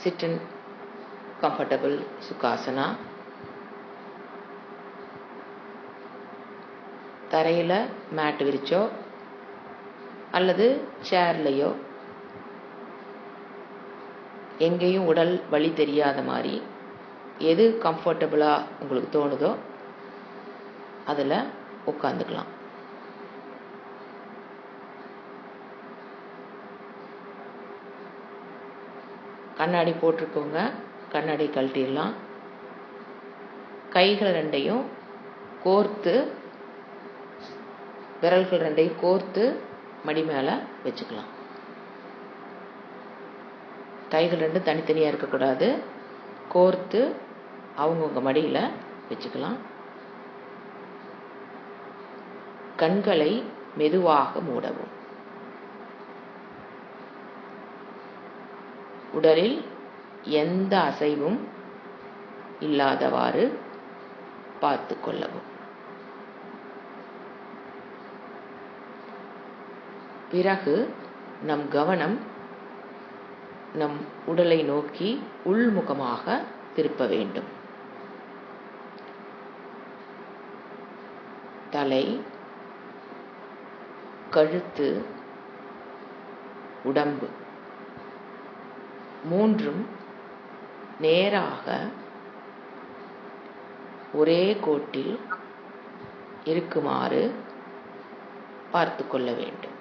Sit in comfortable Sukhasana. தரையில் mat விரிச்சோ அல்லது சேர்லையோ எங்கேயும் உடல் வலி தெரியாத மாதிரி எது கம்ஃபர்டபுளாக உங்களுக்கு தோணுதோ அதில் உட்காந்துக்கலாம். கண்ணாடி போட்டிருக்கோங்க, கண்ணாடி கழட்டிடலாம். கைகள் ரெண்டையும் கோர்த்து, விரல்கள் ரெண்டையும் கோர்த்து மடி மேலே வச்சுக்கலாம். கைகள் ரெண்டும் தனித்தனியாக இருக்கக்கூடாது, கோர்த்து அவங்கவுங்க மடியில் வச்சுக்கலாம். கண்களை மெதுவாக மூடவும். உடலில் எந்த அசைவும் இல்லாதவாறு பார்த்து கொள்ளவும். பிறகு நம் கவனம் நம் உடலை நோக்கி உள்முகமாக திருப்ப வேண்டும். தலை, கழுத்து, உடம்பு மூன்றும் நேராக ஒரே கோட்டில் இருக்குமாறு பார்த்து கொள்ள வேண்டும்.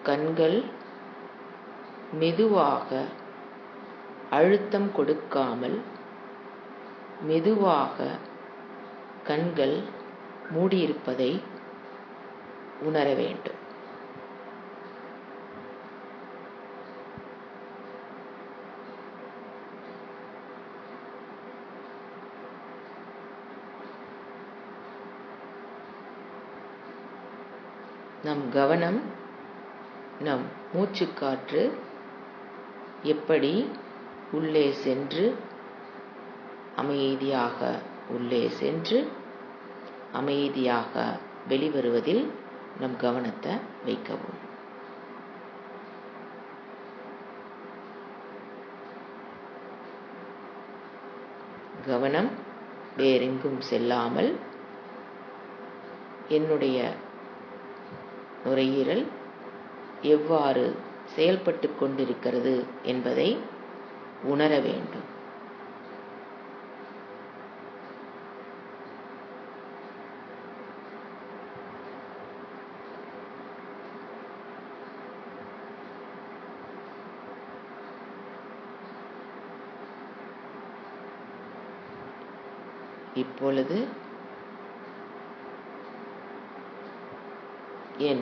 கண்கள் மெதுவாக அழுத்தம் கொடுக்காமல் மெதுவாக கண்கள் மூடியிருப்பதை உணர வேண்டும். நம் கவனம் நம் மூச்சுக்காற்று எப்படி உள்ளே சென்று அமைதியாக உள்ளே சென்று அமைதியாக வெளிவருவதில் நம் கவனத்தை வைக்கவும். கவனம் வேறெங்கும் செல்லாமல் என்னுடைய நுரையீரல் எவ்வாறு செயல்பட்டு கொண்டிருக்கிறது என்பதை உணர வேண்டும். இப்பொழுது என்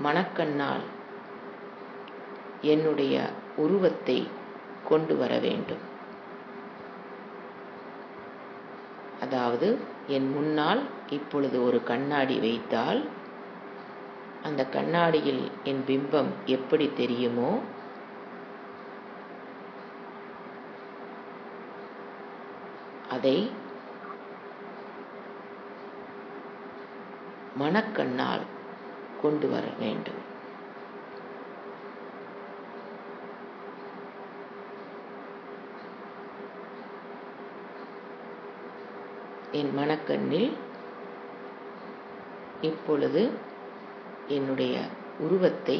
மனக்கண்ணால் என்னுடைய உருவத்தை கொண்டு வர வேண்டும். அதாவது என் முன்னால் இப்பொழுது ஒரு கண்ணாடி வைத்தால் அந்த கண்ணாடியில் என் பிம்பம் எப்படி தெரியுமோ அதை மனக்கண்ணால் கொண்டு வர வேண்டும். என் மனக்கண்ணில் இப்பொழுது என்னுடைய உருவத்தை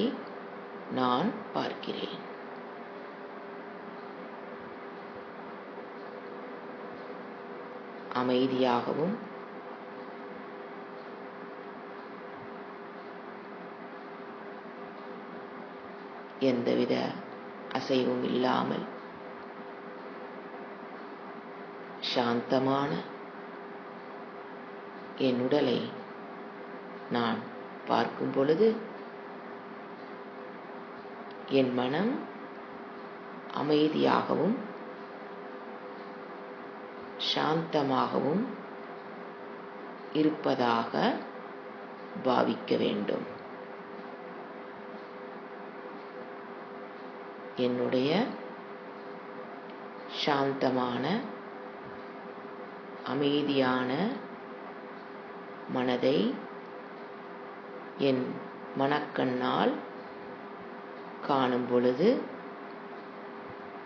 நான் பார்க்கிறேன். அமைதியாகவும் எந்தவித அசைவும் இல்லாமல் சாந்தமான என் உடலை நான் பார்க்கும் பொழுது என் மனம் அமைதியாகவும் சாந்தமாகவும் இருப்பதாக பாவிக்க வேண்டும். என்னுடைய சாந்தமான அமைதியான மனதை என் மனக்கண்ணால் காணும் பொழுது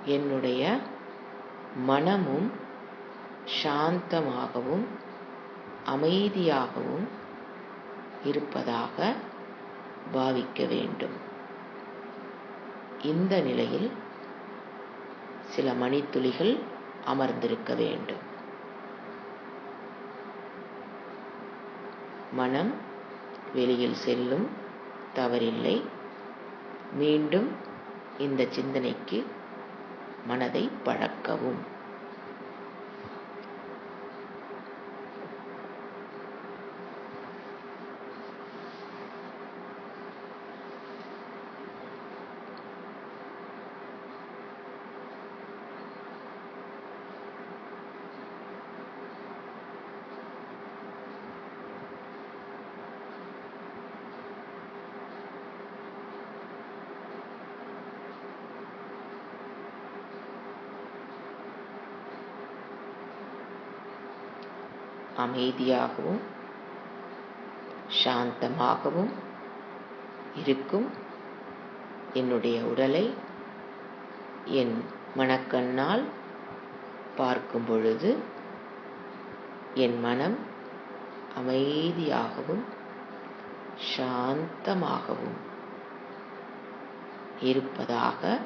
என்னுடைய மனமும் சாந்தமாகவும் அமைதியாகவும் இருப்பதாக பாவிக்க வேண்டும். இந்த நிலையில் சில மணித்துளிகள் அமர்ந்திருக்க வேண்டும். மனம் வெளியில் செல்லும், தவறில்லை. மீண்டும் இந்த சிந்தனைக்கு மனதை பழக்கவும். அமைதியாகவும் சாந்தமாகவும் இருக்கும் என்னுடைய உடலை என் மனக்கண்ணால் பார்க்கும் பொழுது என் மனம் அமைதியாகவும் சாந்தமாகவும் இருப்பதாக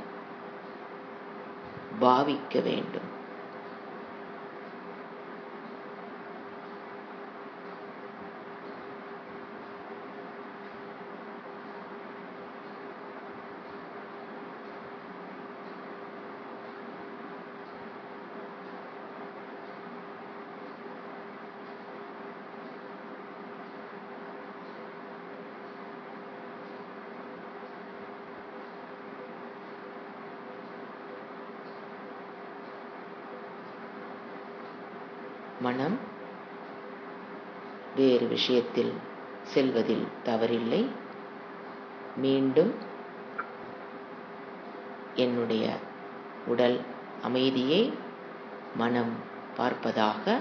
பாவிக்க வேண்டும். மனம் வேறு விஷயத்தில் செல்வதில் தவறில்லை. மீண்டும் என்னுடைய உடல் அமைதியை மனம் பார்ப்பதாக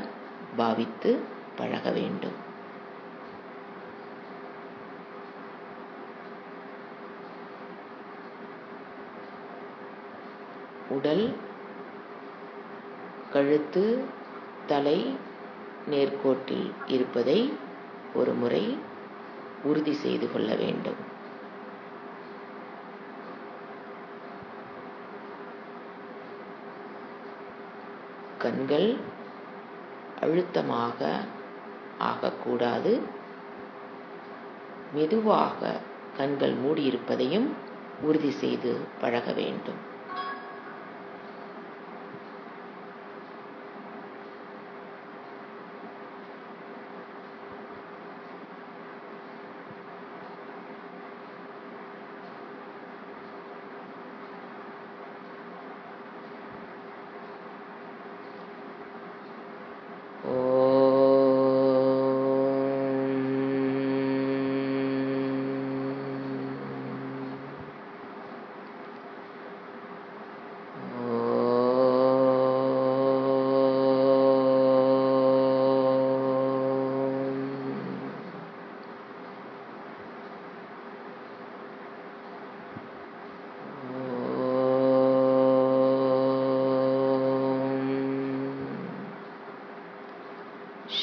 பாவித்து பழக வேண்டும். உடல், கழுத்து, தலை நேர்கோட்டில் இருப்பதை ஒரு முறை உறுதி செய்து கொள்ள வேண்டும். கண்கள் அழுத்தமாக ஆகக்கூடாது. மெதுவாக கண்கள் மூடியிருப்பதையும் உறுதி செய்து பழக வேண்டும்.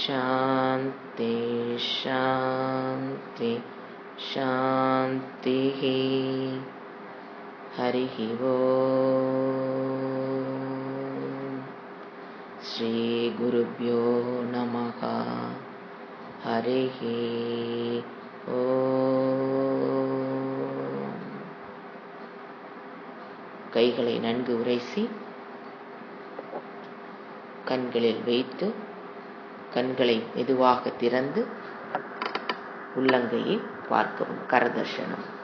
शांति शांति शांति। हरिः ओम्। श्री गुरुभ्यो नमः। हरिः ओम्। கைகளை நன்கு உரைசி கண்களில் வைத்து கண்களை மெதுவாக திறந்து உள்ளங்கையை பார்க்கவும். கரதர்ஷனம்.